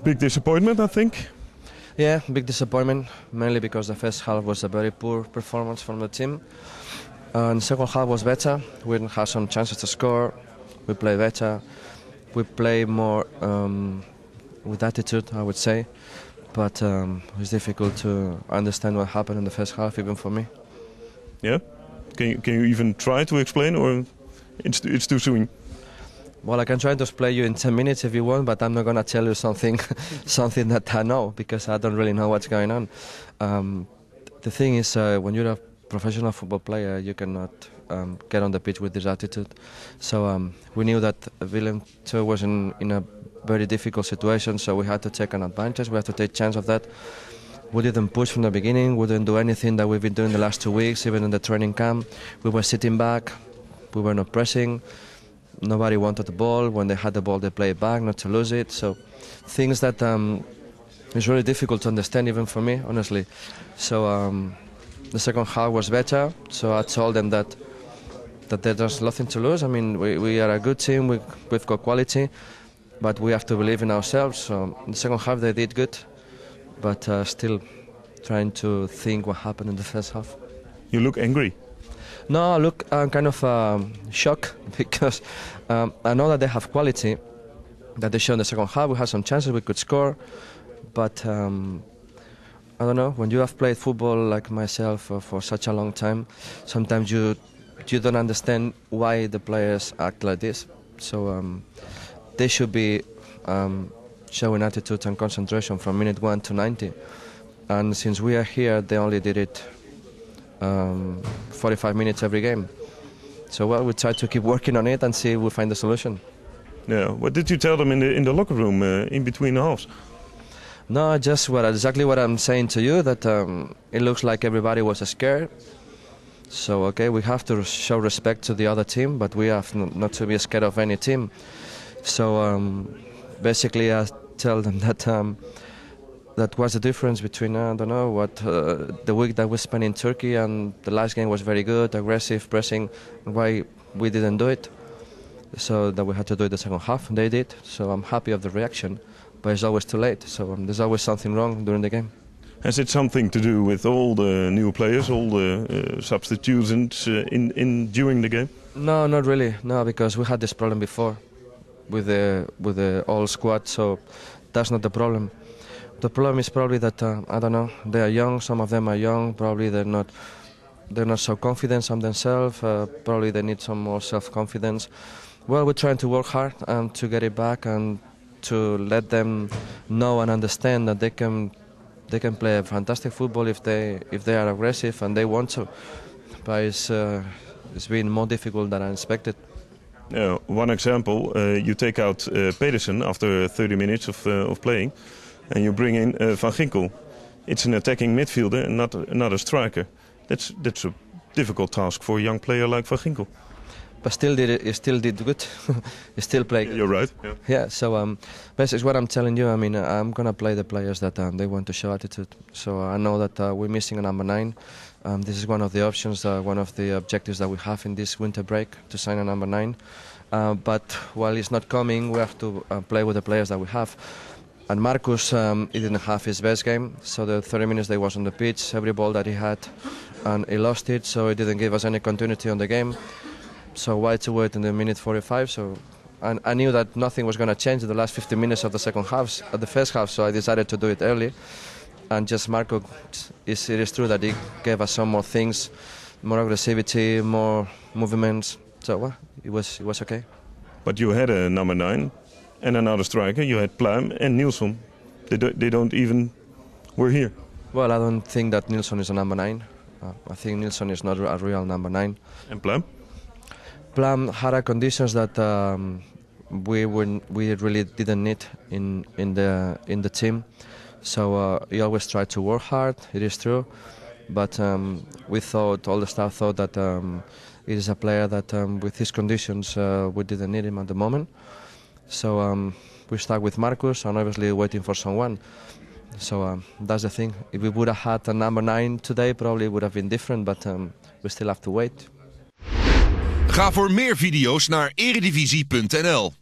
Big disappointment, I think. Yeah, big disappointment, mainly because the first half was a very poor performance from the team. And the second half was better. We had some chances to score. We played better. We played more with attitude, I would say. But it's difficult to understand what happened in the first half, even for me. Yeah? Can you even try to explain, or it's too soon? Well, I can try to explain you in 10 minutes if you want, but I'm not going to tell you something that I know, because I don't really know what's going on. The thing is, when you're a professional football player, you cannot get on the pitch with this attitude. So we knew that Willem II was in a very difficult situation, so we had to take an advantage. We had to take chance of that. We didn't push from the beginning. We didn't do anything that we've been doing the last 2 weeks, even in the training camp. We were sitting back. We were not pressing. Nobody wanted the ball. When they had the ball, they played back, not to lose it. So things that is really difficult to understand, even for me, honestly. So the second half was better. So I told them that there's nothing to lose. I mean, we are a good team. We've got quality, but we have to believe in ourselves. So in the second half, they did good, but still trying to think what happened in the first half. You look angry. No, look, I'm kind of shocked because I know that they have quality that they showed in the second half. We had some chances, we could score, but I don't know, when you have played football like myself for such a long time, sometimes you don't understand why the players act like this. So they should be showing attitude and concentration from minute 1 to 90. And since we are here, they only did it 45 minutes every game. So well, we try to keep working on it and see if we find the solution. Yeah. What did you tell them in the locker room in between the halves? No, just exactly what I'm saying to you, that it looks like everybody was scared. So, okay, we have to show respect to the other team, but we have not to be scared of any team. So, basically, I tell them that was the difference between, I don't know, what the week that we spent in Turkey and the last game was very good, aggressive, pressing, why we didn't do it. So that we had to do it the second half, and they did. So I'm happy of the reaction, but it's always too late. So there's always something wrong during the game. Has it something to do with all the new players, all the substitutions during the game? No, not really. No, because we had this problem before with the all squad. So that's not the problem. The problem is probably that I don't know. They are young. Some of them are young. Probably they're not so confident on themselves. Probably they need some more self-confidence. Well, we're trying to work hard and to get it back and to let them know and understand that they can play a fantastic football if they are aggressive and they want to. But it's been more difficult than I expected. One example, you take out Pedersen after 30 minutes of playing, and you bring in Van Ginkel. It's an attacking midfielder and not a striker. That's a difficult task for a young player like Van Ginkel. But he still did good. He still played good. You're right. Yeah. So basically, what I'm telling you, I mean, I'm gonna play the players that they want to show attitude. So I know that we're missing a number 9. This is one of the options, one of the objectives that we have in this winter break, to sign a number 9. But while it's not coming, we have to play with the players that we have. And Marcus, he didn't have his best game. So the 30 minutes that he was on the pitch, every ball that he had, and he lost it. So he didn't give us any continuity on the game. So why to wait in the minute 45? So I knew that nothing was going to change in the last 50 minutes of the first half. So I decided to do it early. And just Marco, it is true that he gave us some more things, more aggressivity, more movements. So well, it was okay. But you had a number 9 and another striker. You had Pluim and Nilsson. They don't even were here. Well, I don't think that Nilsson is a number 9. I think Nilsson is not a real number 9. And Pluim? Pluim had conditions that we really didn't need in the team. So he always tried to work hard. It is true, but all the staff thought that it is a player that with his conditions we didn't need him at the moment. So we stuck with Marcus and obviously waiting for someone. So that's the thing. If we would have had a number 9 today, probably it would have been different. But we still have to wait. Ga voor meer video's naar eredivisie.nl.